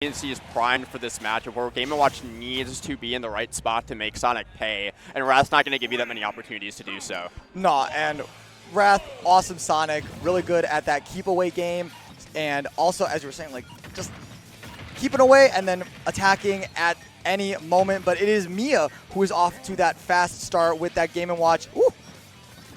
is primed for this matchup where Game & Watch needs to be in the right spot to make Sonic pay, and Wrath's not going to give you that many opportunities to do so. No, and Wrath, awesome Sonic, really good at that keep away game, and also, as you were saying, like, just keeping away and then attacking at any moment. But it is Miya who is off to that fast start with that Game & Watch. Ooh,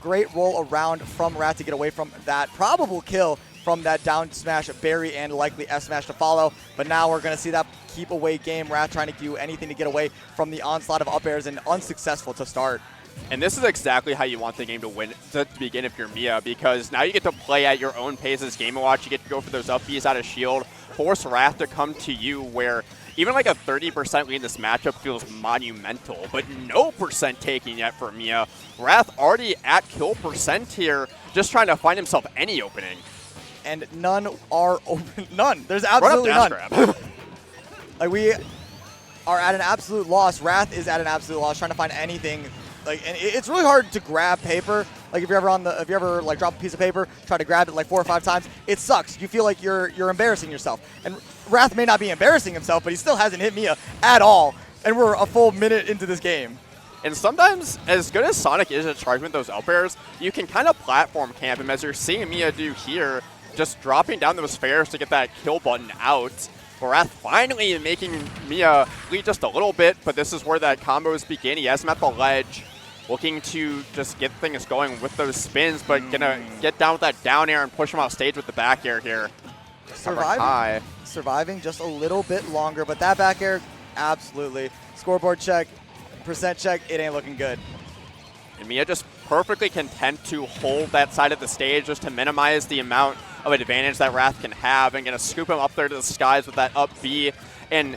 great roll around from Wrath to get away from that probable kill from that down smash berry and likely F smash to follow. But now we're going to see that keep away game. Wrath trying to do anything to get away from the onslaught of up airs and unsuccessful to start. And this is exactly how you want the game to win to begin if you're Miya, because now you get to play at your own pace as Game & Watch. You get to go for those up Bs out of shield, force Wrath to come to you, where even like a 30% lead in this matchup feels monumental, but no percent taking yet for Miya. Wrath already at kill percent here, just trying to find himself any opening. And none are open. None. There's absolutely none. Like, we are at an absolute loss. Wrath is at an absolute loss, trying to find anything. Like, and it's really hard to grab paper. Like, if you're ever like drop a piece of paper, try to grab it like 4 or 5 times, it sucks. You feel like you're embarrassing yourself. And Wrath may not be embarrassing himself, but he still hasn't hit Miya at all. And we're a full minute into this game. And sometimes, as good as Sonic is at charging with those up airs, you can kind of platform camp him, as you're seeing Miya do here, just dropping down those fares to get that kill button out. Wrath finally making Miya lead just a little bit, but this is where that combos begin. He has him at the ledge, looking to just get things going with those spins, but gonna get down with that down air and push him off stage with the back air here. Surviving just a little bit longer, but that back air, absolutely. Scoreboard check, percent check, it ain't looking good. And Miya just perfectly content to hold that side of the stage just to minimize the amount of advantage that Wrath can have, and gonna scoop him up there to the skies with that up B. And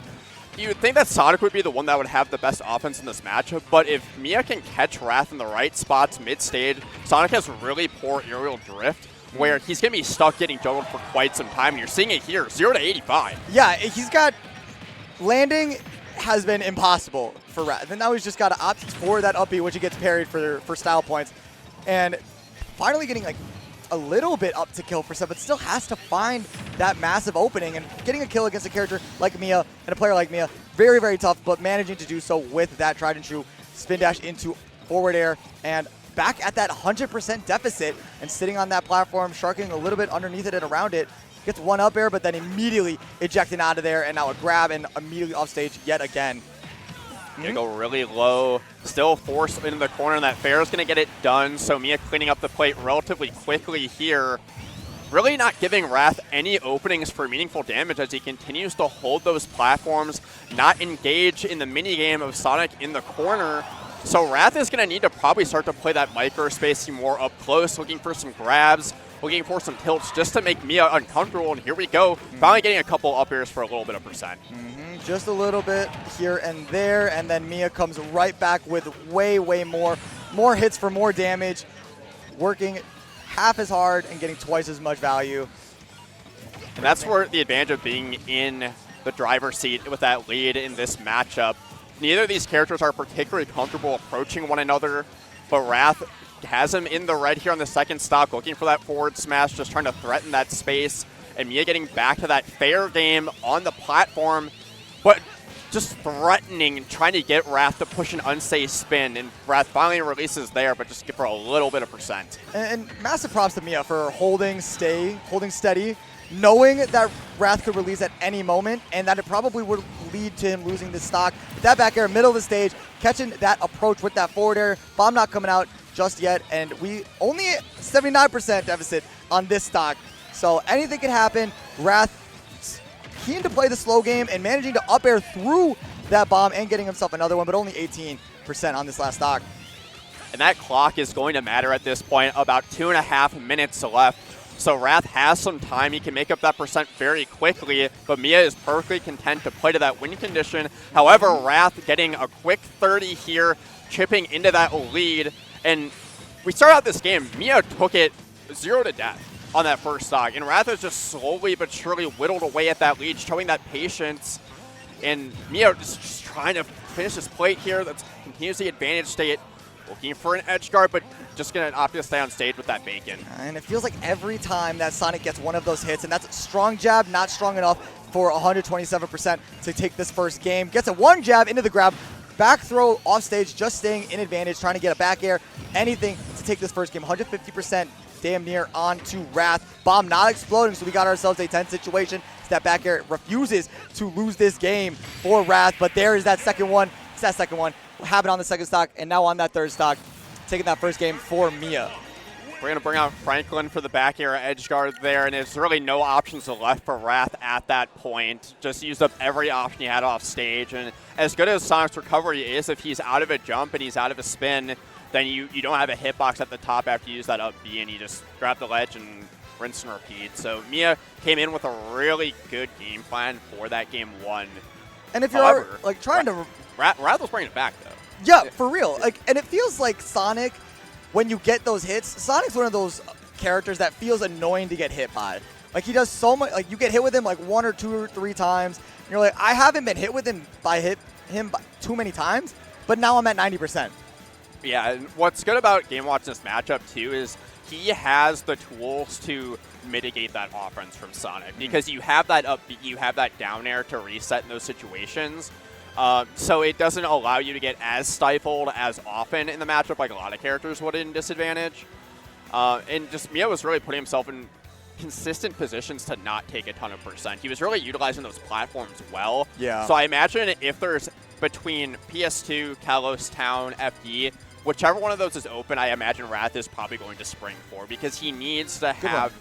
you would think that Sonic would be the one that would have the best offense in this matchup, but if Miya can catch Wrath in the right spots mid-stage, Sonic has really poor aerial drift, where he's going to be stuck getting juggled for quite some time, and you're seeing it here, 0 to 85. Yeah, he's got landing has been impossible for Wrath, and now he's just got to opt for that up B, which he gets parried for style points, and finally getting like a little bit up to kill percent, but still has to find that massive opening, and getting a kill against a character like Miya and a player like Miya, very, very tough, but managing to do so with that tried and true spin dash into forward air, and back at that 100% deficit, and sitting on that platform, sharking a little bit underneath it and around it, gets one up air, but then immediately ejecting out of there, and now a grab and immediately off stage yet again. Gonna go really low, still forced into the corner, and that fair is gonna get it done. So Miya cleaning up the plate relatively quickly here. Really not giving Wrath any openings for meaningful damage as he continues to hold those platforms, not engage in the minigame of Sonic in the corner. So Wrath is gonna need to probably start to play that micro spacing more up close, looking for some grabs, looking for some tilts just to make Miya uncomfortable. And here we go, finally getting a couple up airs for a little bit of percent. Just a little bit here and there, and then Miya comes right back with way, way more hits for more damage, working half as hard and getting twice as much value. And that's where the advantage of being in the driver's seat with that lead in this matchup. Neither of these characters are particularly comfortable approaching one another, but Wrath has him in the red here on the second stock, looking for that forward smash, just trying to threaten that space. And Miya getting back to that fair game on the platform, but just threatening and trying to get Wrath to push an unsafe spin. And Wrath finally releases there, but just give her a little bit of percent. And massive props to Miya for holding steady, knowing that Wrath could release at any moment, and that it probably would lead to him losing this stock. That back air, middle of the stage, catching that approach with that forward air, bomb not coming out just yet, and we only 79% deficit on this stock. So anything can happen. Wrath keen to play the slow game and managing to up air through that bomb and getting himself another one, but only 18% on this last stock. And that clock is going to matter at this point, about 2.5 minutes left. So Wrath has some time. He can make up that percent very quickly, but Miya is perfectly content to play to that win condition. However, Wrath getting a quick 30 here, chipping into that lead. And we start out this game, Miya took it 0 to death on that first stock, and Wrath has just slowly but surely whittled away at that lead, showing that patience. And Miya just trying to finish his plate here. That continues the advantage state, looking for an edge guard, but just going to opt to stay on stage with that bacon. And it feels like every time that Sonic gets one of those hits, and that's strong jab, not strong enough, for 127% to take this first game. Gets a one jab into the grab. Back throw off stage, just staying in advantage, trying to get a back air, anything to take this first game. 150% damn near onto Wrath. Bomb not exploding, so we got ourselves a tense situation. That back air refuses to lose this game for Wrath, but there is that second one. It's that second one. We'll have it on the second stock, and now on that third stock, taking that first game for Miya. We're going to bring out Franklin for the back air edge guard there, and there's really no options left for Wrath at that point. Just used up every option he had off stage, and as good as Sonic's recovery is, if he's out of a jump and he's out of a spin, then you don't have a hitbox at the top after you use that up B, and you just grab the ledge and rinse and repeat. So Miya came in with a really good game plan for that game one. And if you're like trying to... Wrath was bringing it back, though. Yeah, for real. Like, and it feels like Sonic, when you get those hits, Sonic's one of those characters that feels annoying to get hit by. Like, he does so much. Like, you get hit with him like 1 or 2 or 3 times. And you're like, I haven't been hit with him by too many times, but now I'm at 90%. Yeah, and what's good about Game Watch this matchup, too, is he has the tools to mitigate that offense from Sonic, because you have that up B, you have that down air to reset in those situations. So it doesn't allow you to get as stifled as often in the matchup like a lot of characters would in disadvantage. And just Miya was really putting himself in consistent positions to not take a ton of percent. He was really utilizing those platforms well. Yeah. So I imagine if there's between PS2, Kalos Town, FD, whichever one of those is open, I imagine Wrath is probably going to spring for, because he needs to have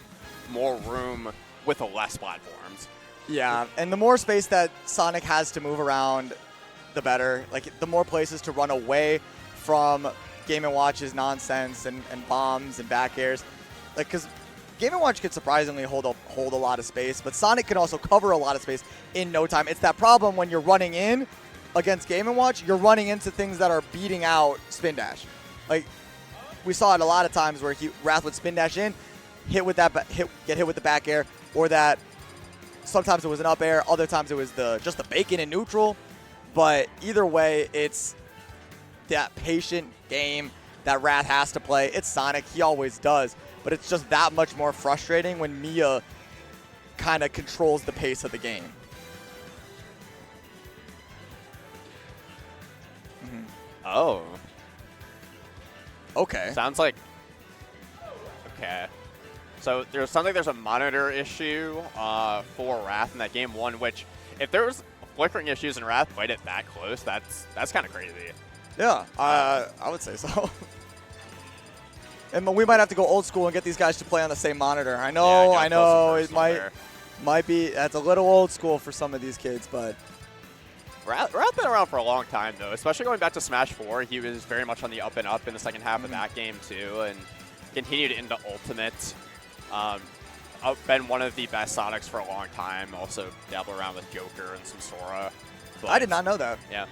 more room with less platforms. Yeah, and the more space that Sonic has to move around, the better. Like, the more places to run away from Game & Watch's nonsense and bombs and back airs. Like, because Game & Watch could surprisingly hold a lot of space, but Sonic can also cover a lot of space in no time. It's that problem when you're running in against Game & Watch, you're running into things that are beating out Spin Dash. Like, we saw it a lot of times where Wrath would Spin Dash in, get hit with the back air, or that sometimes it was an up air, other times it was just the bacon in neutral. But either way, it's that patient game that Wrath has to play. It's Sonic. He always does. But it's just that much more frustrating when Miya kind of controls the pace of the game. Oh. Okay. Sounds like... Okay. So there's a monitor issue for Wrath in that game one, which if there was flickering issues and Wrath played it that close, that's kind of crazy. Yeah, I would say so. And we might have to go old school and get these guys to play on the same monitor. I know, it might be, that's a little old school for some of these kids, but... Wrath been around for a long time, though, especially going back to Smash 4. He was very much on the up and up in the second half of that game, too, and continued into Ultimate. Been one of the best Sonics for a long time. Also dabble around with Joker and some Sora. But I did not know that. Yeah.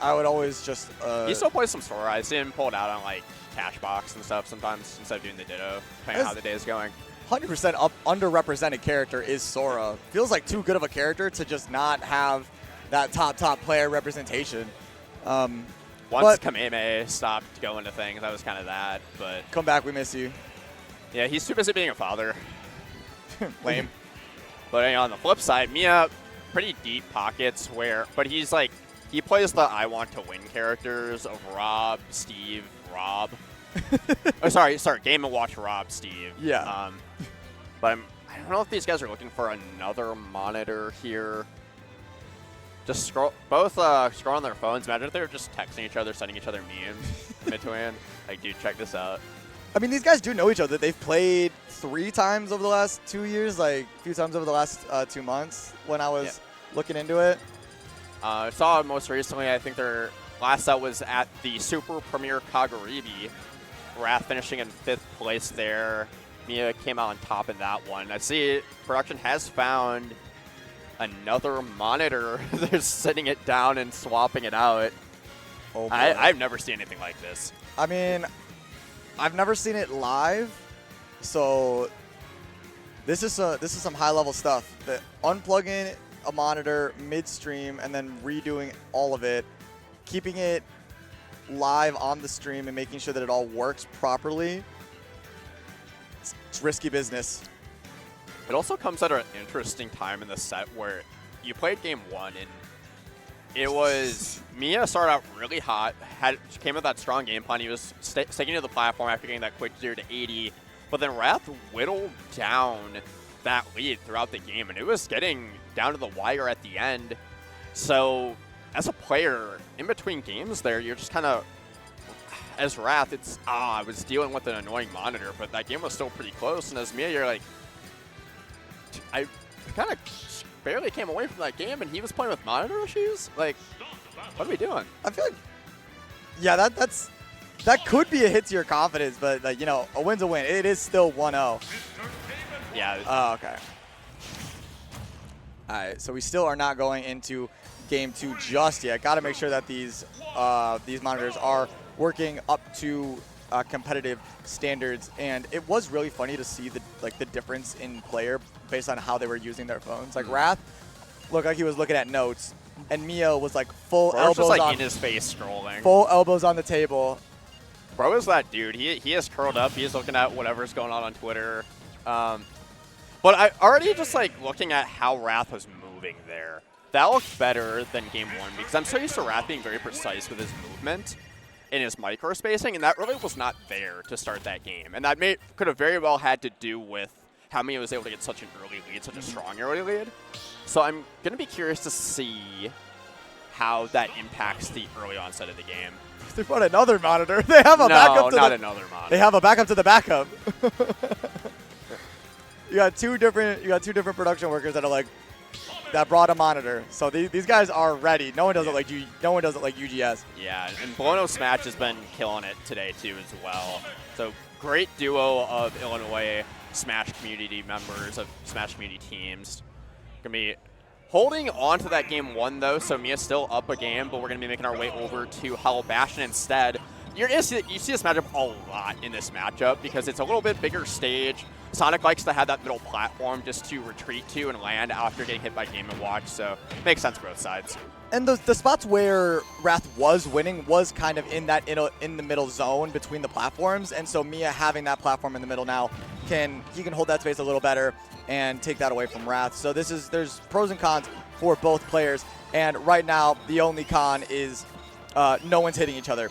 I would always just... He still plays some Sora. I see him pull it out on, like, Cashbox and stuff sometimes instead of doing the Ditto, depending on how the day is going. 100% underrepresented character is Sora. Feels like too good of a character to just not have that top player representation. Once Kameme stopped going to things, that was kind of that. But come back, we miss you. Yeah, he's too busy being a father. Lame. But on the flip side, Miya, pretty deep pockets but he's like, he plays the I want to win characters of Rob, Steve, Rob. Oh, sorry, Game & Watch Rob, Steve. Yeah. But I don't know if these guys are looking for another monitor here. Just scroll on their phones. Imagine if they were just texting each other, sending each other memes in between. Like, dude, check this out. I mean, these guys do know each other. They've played 3 times over the last 2 years, like a few times over the last 2 months when I was looking into it. I saw most recently, I think their last set was at the Super Premier Kaguribi. Wrath finishing in 5th place there. Miya came out on top in that one. I see production has found another monitor. They're sitting it down and swapping it out. Oh, I've never seen anything like this. I mean, I've never seen it live, so this is some high-level stuff. Unplugging a monitor midstream and then redoing all of it, keeping it live on the stream and making sure that it all works properly. It's risky business. It also comes at an interesting time in the set where you played game 1 and it was Miya started out really hot, came with that strong game plan. He was sticking to the platform after getting that quick 0 to 80, but then Wrath whittled down that lead throughout the game, and it was getting down to the wire at the end. So as a player, in between games there, you're just kind of, as Wrath, it's, I was dealing with an annoying monitor, but that game was still pretty close, and as Miya, you're like, I kind of barely came away from that game, and he was playing with monitor issues? Like, what are we doing? I feel like, yeah, that could be a hit to your confidence, but, like, you know, a win's a win. It is still 1-0. Yeah. Oh, okay. All right, so we still are not going into game 2 just yet. Got to make sure that these monitors are working up to competitive standards, and it was really funny to see the difference in player based on how they were using their phones. Like Wrath looked like he was looking at notes, and Miya was like full elbows just like on in his face scrolling. Full elbows on the table. Bro is that dude. He is curled up. He is looking at whatever's going on Twitter. But I already just like looking at how Wrath was moving there. That looked better than game 1 because I'm so used to Wrath being very precise with his movement in his micro spacing, and that really was not there to start that game. And that could have very well had to do with how Miya was able to get such an early lead, such a strong early lead. So I'm going to be curious to see how that impacts the early onset of the game. They brought another monitor. They have a backup to another monitor. They have a backup to the backup. You got two different production workers that are like that brought a monitor. So these guys are ready. No one does it like UGS. Yeah, and Blono Smash has been killing it today too as well. So great duo of Illinois Smash community members, of Smash community teams. Gonna be holding on to that game 1 though, so Mia's still up a game, but we're gonna be making our way over to Hello Bastion instead. You see this matchup a lot in this matchup because it's a little bit bigger stage. Sonic likes to have that middle platform just to retreat to and land after getting hit by Game & Watch, so makes sense both sides. And the spots where Wrath was winning was kind of in the middle zone between the platforms, and so Miya having that platform in the middle now he can hold that space a little better and take that away from Wrath. So there's pros and cons for both players, and right now the only con is no one's hitting each other.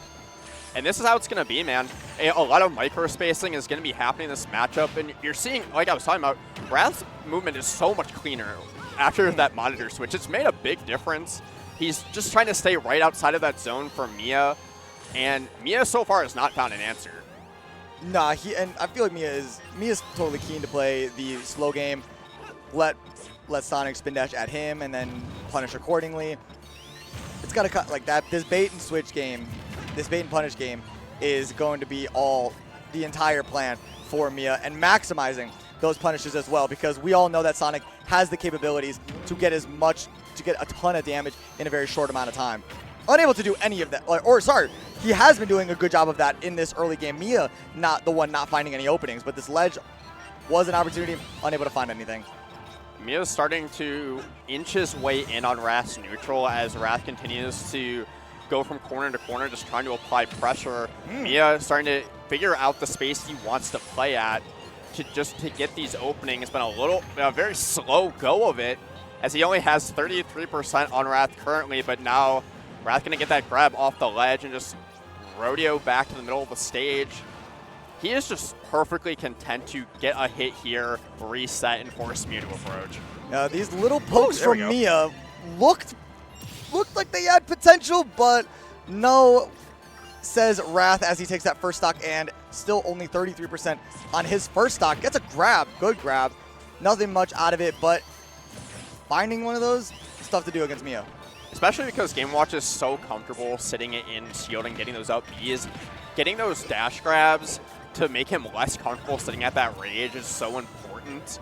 And this is how it's going to be, man. A lot of micro spacing is going to be happening in this matchup, and you're seeing, like I was talking about, Wrath's movement is so much cleaner after that monitor switch. It's made a big difference. He's just trying to stay right outside of that zone for Miya, and Miya so far has not found an answer. Nah, and I feel like Miya's totally keen to play the slow game, let Sonic spin dash at him, and then punish accordingly. It's got to cut like that. This bait and switch game, this bait and punish game, is going to be the entire plan for Miya, and maximizing those punishes as well, because we all know that Sonic has the capabilities to get a ton of damage in a very short amount of time. Unable to do any of that, he has been doing a good job of that in this early game. Miya, not the one not finding any openings, but this ledge was an opportunity, unable to find anything. Miya's starting to inch his way in on Wrath's neutral as Wrath continues to go from corner to corner, just trying to apply pressure. Miya starting to figure out the space he wants to play at to get these openings. It's been a very slow go of it, as he only has 33% on Wrath currently, but now Wrath gonna get that grab off the ledge and just rodeo back to the middle of the stage. He is just perfectly content to get a hit here, reset, and force Miya to approach. These little pokes from Miya looked like they had potential, but no, says Wrath as he takes that first stock, and still only 33% on his first stock. Gets a grab, good grab. Nothing much out of it, but finding one of those is tough to do against Miya. Especially because Game & Watch is so comfortable sitting it in shield and getting those up Bs. Getting those dash grabs to make him less comfortable sitting at that rage is so important,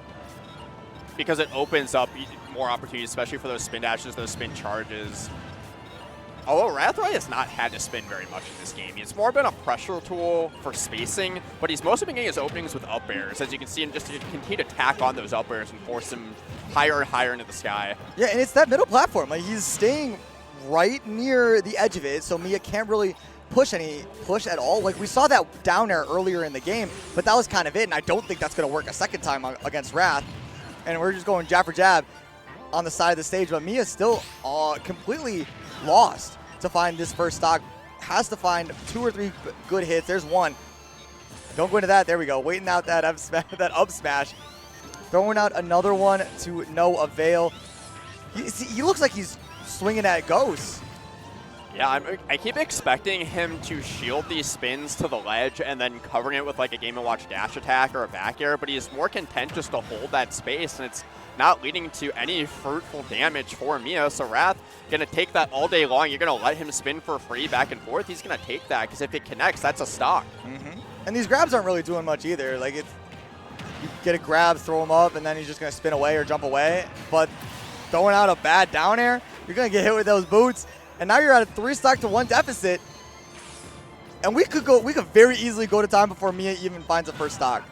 because it opens up more opportunities, especially for those spin dashes, those spin charges. Although Rathray has not had to spin very much in this game. It's more been a pressure tool for spacing, but he's mostly been getting his openings with up airs. As you can see, and just continue to tack on those up airs and force him higher and higher into the sky. Yeah, and it's that middle platform. Like, he's staying right near the edge of it, so Miya can't really push at all. Like, we saw that down air earlier in the game, but that was kind of it, and I don't think that's going to work a second time against Wrath. and we're just going jab for jab on the side of the stage, but Miya's still completely lost to find this first stock. Has to find 2 or 3 good hits. There's one. Don't go into that. There we go. Waiting out that up smash. Throwing out another one to no avail. He looks like he's swinging at ghosts. Yeah, I keep expecting him to shield these spins to the ledge and then covering it with like a Game & Watch dash attack or a back air, but he's more content just to hold that space, and it's not leading to any fruitful damage for Miya. So Wrath going to take that all day long. You're going to let him spin for free back and forth. He's going to take that because if it connects, that's a stock. And these grabs aren't really doing much either. Like, you get a grab, throw him up, and then he's just going to spin away or jump away. But throwing out a bad down air, you're going to get hit with those boots. And now you're at a 3 stock to 1 deficit. And we could very easily go to time before Miya even finds a first stock.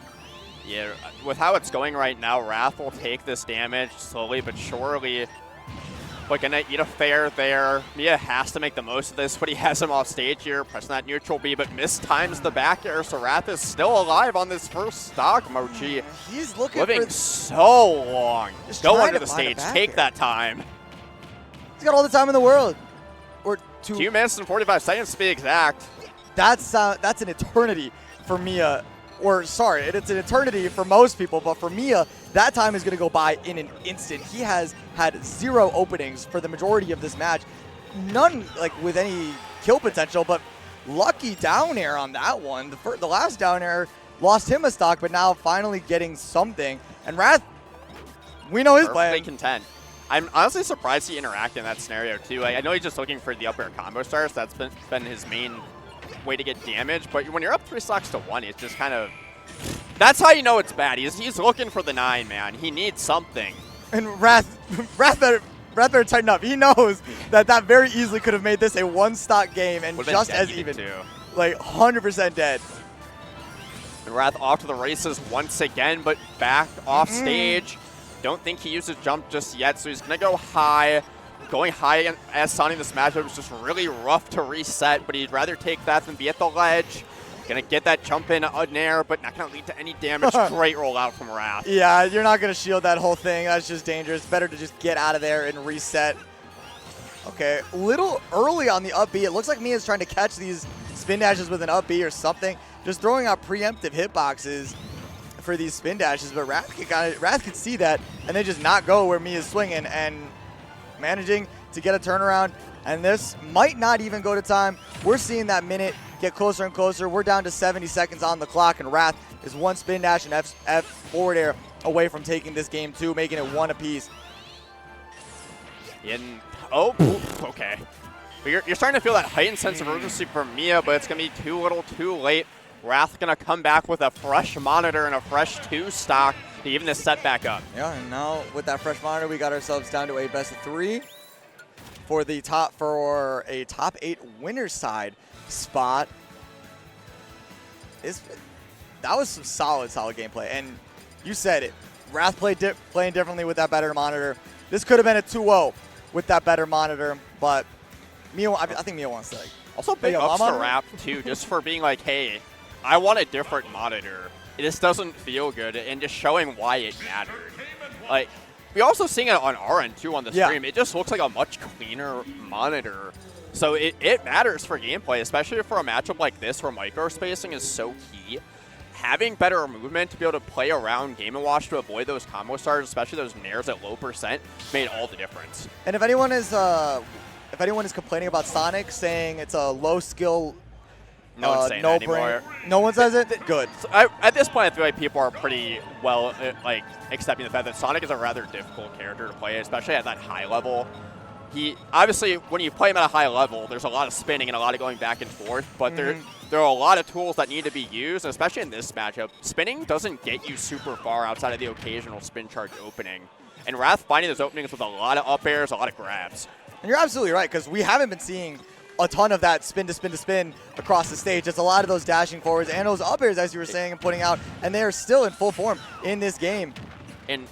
Yeah, with how it's going right now, Wrath will take this damage slowly but surely. But gonna eat a fair there. Miya has to make the most of this, but he has him off stage here, pressing that neutral B, but mistimes the back air, so Wrath is still alive on this first stock, Mochi. He's looking living so long. Go under the stage, take air. that time. He's got all the time in the world. Or 2 minutes and 45 seconds to be exact. That's an eternity for Miya. Or, sorry, it's an eternity for most people, but for Miya, that time is going to go by in an instant. He has had 0 openings for the majority of this match. None, like, with any kill potential, but lucky down air on that one. The last down air lost him a stock, but now finally getting something. And Wrath, we know his plan. Perfectly content. I'm honestly surprised he interacted in that scenario, too. I know he's just looking for the up air combo stars. That's been his main way to get damage, but when you're up 3 stocks to 1, it's just kind of, that's how you know it's bad. He's looking for the 9, man. He needs something. And Wrath better tighten up. He knows that very easily could have made this a 1 stock game and just as even, like 100% dead. And Wrath off to the races once again, but back off stage. Don't think he uses jump just yet, so he's gonna go high. Going high as Sonny in this matchup is just really rough to reset, but he'd rather take that than be at the ledge. Gonna get that jump in air, but not gonna lead to any damage. Great rollout from Wrath. Yeah, you're not gonna shield that whole thing. That's just dangerous. Better to just get out of there and reset. Okay, a little early on the up B. It looks like Miya's trying to catch these spin dashes with an up B or something. Just throwing out preemptive hitboxes for these spin dashes, but Wrath could see that and then just not go where Miya's swinging and managing to get a turnaround, and this might not even go to time. We're seeing that minute get closer and closer. We're down to 70 seconds on the clock, and Wrath is 1 spin dash and F forward air away from taking this game 2, making it 1 apiece. Okay. But you're starting to feel that heightened sense of urgency from Miya, but it's going to be too little too late. Wrath going to come back with a fresh monitor and a fresh 2 stock to even this set back up. Yeah, and now with that fresh monitor, we got ourselves down to a best of 3 for a top 8 winner's side spot. That was some solid gameplay, and you said it. Wrath playing differently with that better monitor. This could have been a 2-0 with that better monitor, but Miya, I think Miya wants to. Like, also big ups to Wrath too, just for being like, hey, I want a different monitor. This doesn't feel good, and just showing why it mattered. Like, we also seeing it on our end too on the stream. It just looks like a much cleaner monitor. So it matters for gameplay, especially for a matchup like this where microspacing is so key. Having better movement to be able to play around Game & Watch to avoid those combo stars, especially those nairs at low percent, made all the difference. And if anyone is complaining about Sonic, saying it's a low skill, no one's saying that anymore. No one says it? Good. So at this point, I feel like people are pretty well accepting the fact that Sonic is a rather difficult character to play, especially at that high level. He obviously, when you play him at a high level, there's a lot of spinning and a lot of going back and forth, but there are a lot of tools that need to be used, and especially in this matchup. Spinning doesn't get you super far outside of the occasional spin charge opening. And Wrath finding those openings with a lot of up airs, a lot of grabs. And you're absolutely right, because we haven't been seeing a ton of that spin to spin to spin across the stage. It's a lot of those dashing forwards and those up airs, as you were saying, and putting out, and they are still in full form in this game. And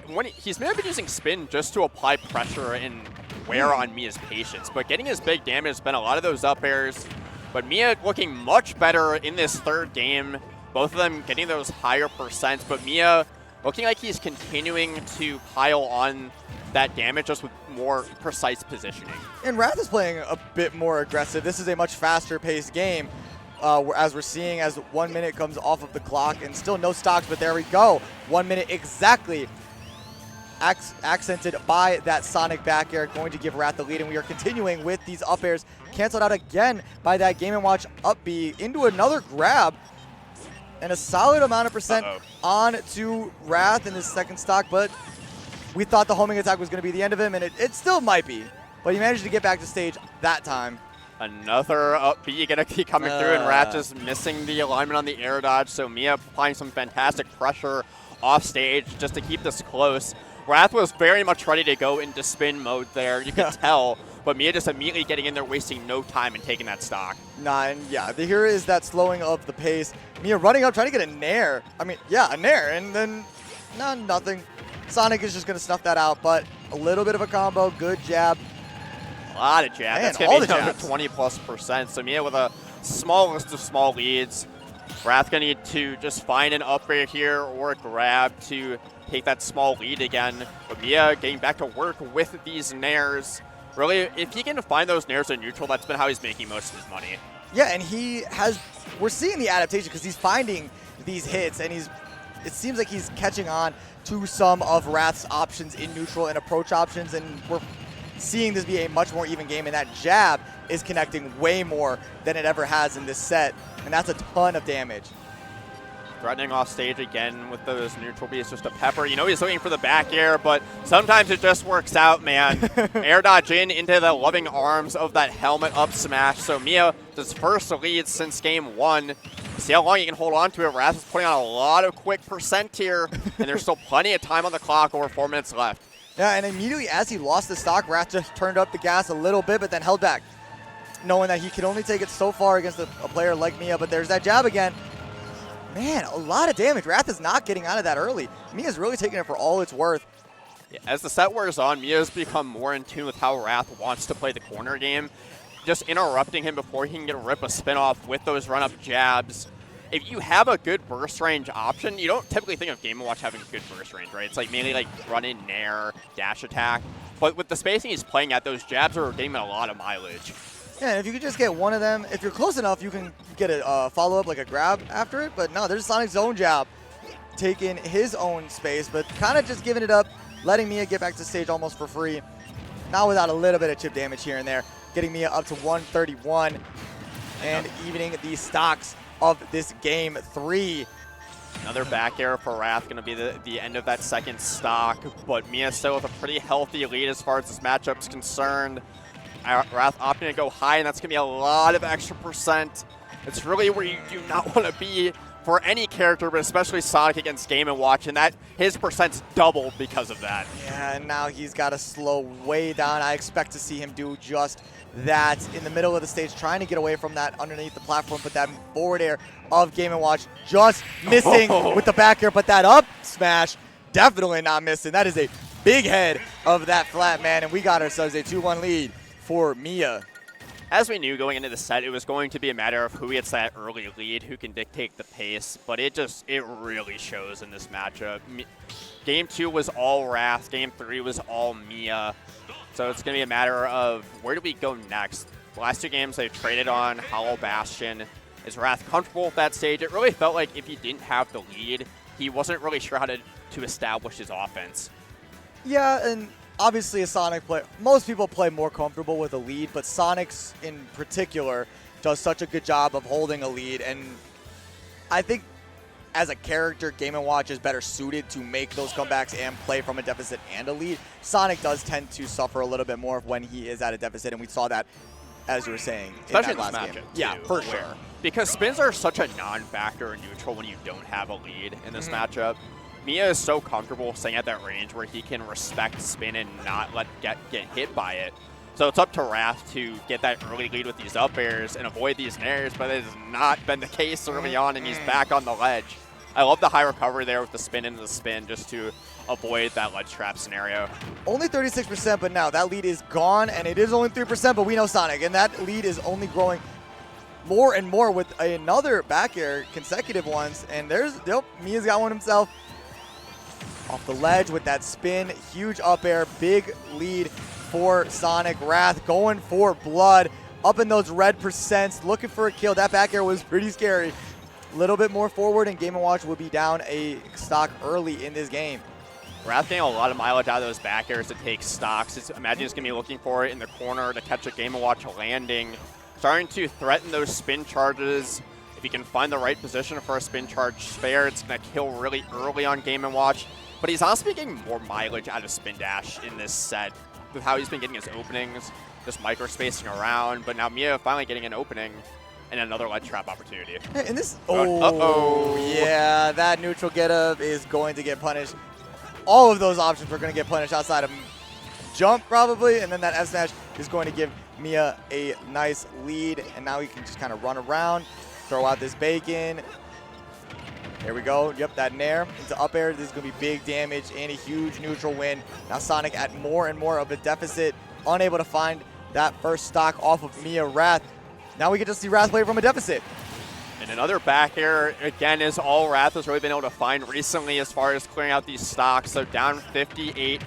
when he's maybe been using spin just to apply pressure and wear on Miya's patience, but getting his big damage has been a lot of those up airs. But Miya looking much better in this third game, both of them getting those higher percents, but Miya looking like he's continuing to pile on that damage just with more precise positioning. And Wrath is playing a bit more aggressive. This is a much faster paced game. As we're seeing as 1 minute comes off of the clock and still no stocks, but there we go. 1 minute exactly. Accented by that Sonic back air, going to give Wrath the lead, and we are continuing with these up airs, canceled out again by that Game & Watch up B into another grab, and a solid amount of percent on to Wrath in his second stock, but we thought the homing attack was going to be the end of him, and it still might be, but he managed to get back to stage that time. Another up B going to keep coming through, and Wrath just missing the alignment on the air dodge, so Miya applying some fantastic pressure off stage just to keep this close. Wrath was very much ready to go into spin mode there, you could tell, but Miya just immediately getting in there, wasting no time and taking that stock. Nah, and yeah, here is that slowing of the pace. Miya running up, trying to get a nair. I mean, yeah, a nair, and then nothing. Sonic is just going to snuff that out, but a little bit of a combo, good jab. A lot of jabs. Man, that's going to be down to 20+%. So Miya with a small list of small leads. Wrath going to need to just find an up air here or a grab to take that small lead again. But Miya getting back to work with these nairs. Really, if he can find those nairs in neutral, that's been how he's making most of his money. Yeah, and we're seeing the adaptation because he's finding these hits, and it seems like he's catching on to some of Wrath's options in neutral and approach options, and we're seeing this be a much more even game, and that jab is connecting way more than it ever has in this set, and that's a ton of damage. Threatening off stage again with those neutral beats, just a pepper. You know he's looking for the back air, but sometimes it just works out, man. Air dodge into the loving arms of that helmet up smash. So Miya, his first lead since game 1. See how long he can hold on to it. Wrath is putting on a lot of quick percent here, and there's still plenty of time on the clock, over 4 minutes left. Yeah, and immediately as he lost the stock, Wrath just turned up the gas a little bit, but then held back, knowing that he could only take it so far against a player like Miya, but there's that jab again. Man, a lot of damage. Wrath is not getting out of that early. Miya's really taking it for all it's worth. Yeah, as the set wears on, Miya's become more in tune with how Wrath wants to play the corner game, just interrupting him before he can rip a spin off with those run-up jabs. If you have a good burst range option, you don't typically think of Game & Watch having good burst range, right? It's like mainly like run-in, nair, dash attack. But with the spacing he's playing at, those jabs are getting him a lot of mileage. Yeah, and if you could just get one of them, if you're close enough, you can get a follow-up, like a grab after it. But no, there's Sonic's own jab, taking his own space, but kind of just giving it up, letting Miya get back to stage almost for free. Not without a little bit of chip damage here and there, getting Miya up to 131 and evening the stocks of this game 3. Another back air for Wrath, going to be the end of that second stock, but Miya still with a pretty healthy lead as far as this matchup's concerned. Wrath opting to go high, and that's going to be a lot of extra percent. It's really where you do not want to be for any character, but especially Sonic against Game & Watch, and that his percent's doubled because of that. Yeah, and now he's got to slow way down. I expect to see him do just that in the middle of the stage, trying to get away from that underneath the platform, but that forward air of Game & Watch just missing with the back air, but that up smash definitely not missing. That is a big head of that flat man, and we got ourselves a 2-1 lead for Miya. As we knew going into the set, it was going to be a matter of who gets that early lead, who can dictate the pace, but it really shows in this matchup. Game 2 was all Wrath, Game 3 was all Miya, so it's going to be a matter of where do we go next. The last 2 games they've traded on Hollow Bastion. Is Wrath comfortable with that stage? It really felt like if he didn't have the lead, he wasn't really sure how to establish his offense. Yeah, and obviously a Sonic player, most people play more comfortable with a lead, but Sonic's in particular does such a good job of holding a lead, and I think as a character, Game & Watch is better suited to make those comebacks and play from a deficit and a lead. Sonic does tend to suffer a little bit more when he is at a deficit, and we saw that, as you were saying, especially in that last game. Yeah, for sure. Because spins are such a non-factor in neutral when you don't have a lead in this matchup. Miya is so comfortable staying at that range where he can respect spin and not get hit by it. So it's up to Wrath to get that early lead with these up airs and avoid these nairs, but it has not been the case early on, and he's back on the ledge. I love the high recovery there with the spin into the spin just to avoid that ledge trap scenario. Only 36%, but now that lead is gone, and it is only 3%, but we know Sonic, and that lead is only growing more and more with another back air, consecutive ones, and Miya's got one himself. Off the ledge with that spin, huge up air, big lead for Sonic. Wrath going for blood, up in those red percents, looking for a kill. That back air was pretty scary. A little bit more forward, and Game & Watch will be down a stock early in this game. Wrath getting a lot of mileage out of those back airs to take stocks. Imagine he's going to be looking for it in the corner to catch a Game & Watch landing. Starting to threaten those spin charges. If he can find the right position for a spin charge spare, it's going to kill really early on Game & Watch. But he's also been getting more mileage out of Spin Dash in this set with how he's been getting his openings, just micro-spacing around. But now Miya finally getting an opening and another ledge trap opportunity. And this, yeah, that neutral get-up is going to get punished. All of those options are going to get punished outside of jump probably, and then that F smash is going to give Miya a nice lead, and now he can just kind of run around, throw out this bacon. There we go. Yep, that nair into up air. This is going to be big damage and a huge neutral win. Now Sonic at more and more of a deficit, unable to find that first stock off of Miya. Wrath. Now we get to see Wrath play from a deficit. And another back air, again, is all Wrath has really been able to find recently as far as clearing out these stocks. So down 58,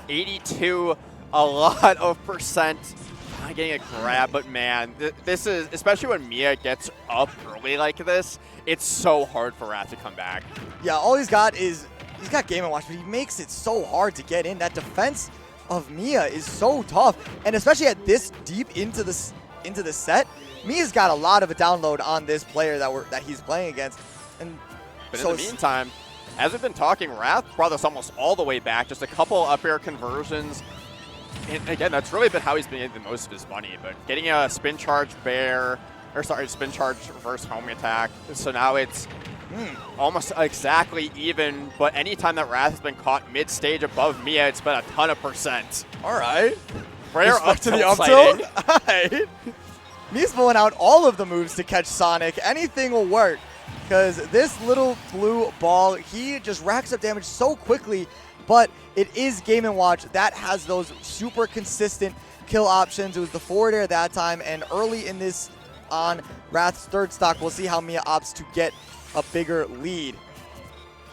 82, a lot of percent. Not getting a grab, but man, this is, especially when Miya gets up early like this, it's so hard for Wrath to come back. Yeah, all he's got is, he's got Game & Watch, but he makes it so hard to get in. That defense of Miya is so tough, and especially at this deep into the set, Miya's got a lot of a download on this player that he's playing against. But so in the meantime, as we've been talking, Wrath brought us almost all the way back, just a couple up air conversions. And again, that's really been how he's been getting the most of his money, but getting a spin charge spin charge reverse homing attack. So now it's almost exactly even, but anytime that Wrath has been caught mid-stage above Miya, it's been a ton of percent. All right. Rare up to the up tilt. All right. Miya's pulling out all of the moves to catch Sonic. Anything will work, because this little blue ball, he just racks up damage so quickly, but it is Game & Watch that has those super consistent kill options. It was the forward air that time, and early in this on Wrath's third stock, we'll see how Miya opts to get a bigger lead.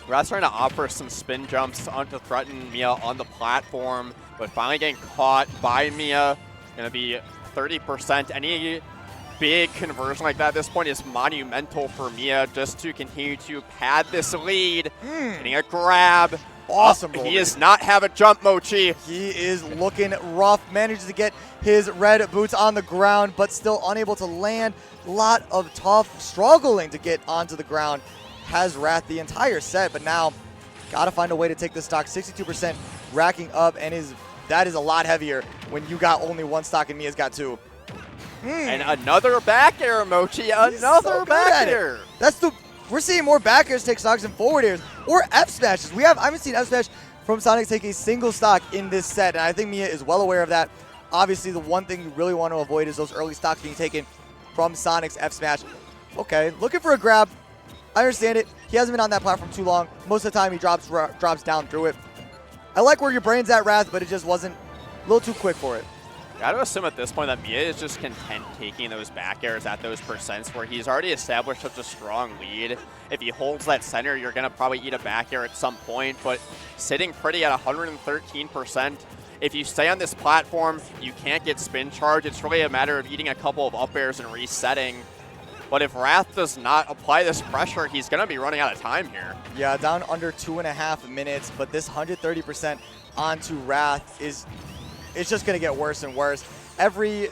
Wrath's trying to offer some spin jumps to threaten Miya on the platform, but finally getting caught by Miya. Going to be 30%. Any big conversion like that at this point is monumental for Miya just to continue to pad this lead. Getting a grab. Awesome. He does not have a jump, Mochi. He is looking rough. Manages to get his red boots on the ground, but still unable to land. A lot of tough, struggling to get onto the ground. Has Wrath the entire set, but now got to find a way to take the stock. 62% racking up, and that is a lot heavier when you got only one stock and Miya's got two. And another back air, Mochi. Another back air. We're seeing more back airs take stocks than forward airs or F smashes. I haven't seen F smash from Sonic take a single stock in this set, and I think Miya is well aware of that. Obviously, the one thing you really want to avoid is those early stocks being taken from Sonic's F smash. Okay, looking for a grab. I understand it. He hasn't been on that platform too long. Most of the time, he drops down through it. I like where your brain's at, Wrath, but it just wasn't a little too quick for it. Gotta assume at this point that Miya is just content taking those back airs at those percents where he's already established such a strong lead. If he holds that center, you're gonna probably eat a back air at some point, but sitting pretty at 113%. If you stay on this platform, you can't get spin charge. It's really a matter of eating a couple of up airs and resetting. But if Wrath does not apply this pressure, he's gonna be running out of time here. Yeah, down under 2.5 minutes, but this 130% onto Wrath it's just going to get worse and worse. Every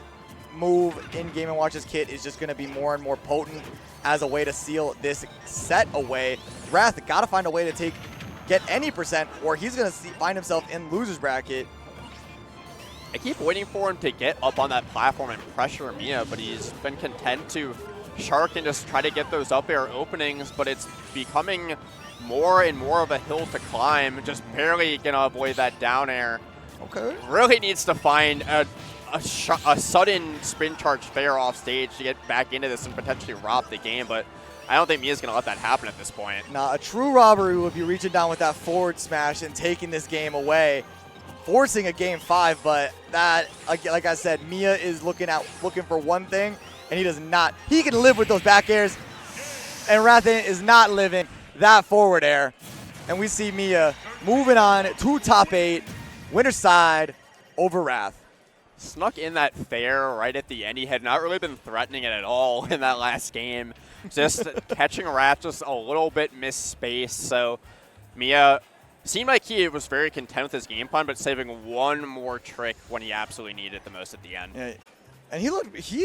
move in Game & Watch's kit is just going to be more and more potent as a way to seal this set away. Wrath got to find a way to get any percent, or he's going to find himself in loser's bracket. I keep waiting for him to get up on that platform and pressure Miya, but he's been content to shark and just try to get those up air openings, but it's becoming more and more of a hill to climb, just barely going to avoid that down air. Okay. Really needs to find a sudden spin charge fair off stage to get back into this and potentially rob the game, but I don't think Miya's going to let that happen at this point. Nah, a true robbery would be reaching down with that forward smash and taking this game away, forcing a game 5, but that, like I said, Miya is looking for one thing, and he does not. He can live with those back airs, and Wrath is not living that forward air. And we see Miya moving on to top 8, winner's side over Wrath. Snuck in that fair right at the end. He had not really been threatening it at all in that last game. Just catching Wrath just a little bit misspaced. So Miya seemed like he was very content with his game plan, but saving one more trick when he absolutely needed it the most at the end. Yeah. And he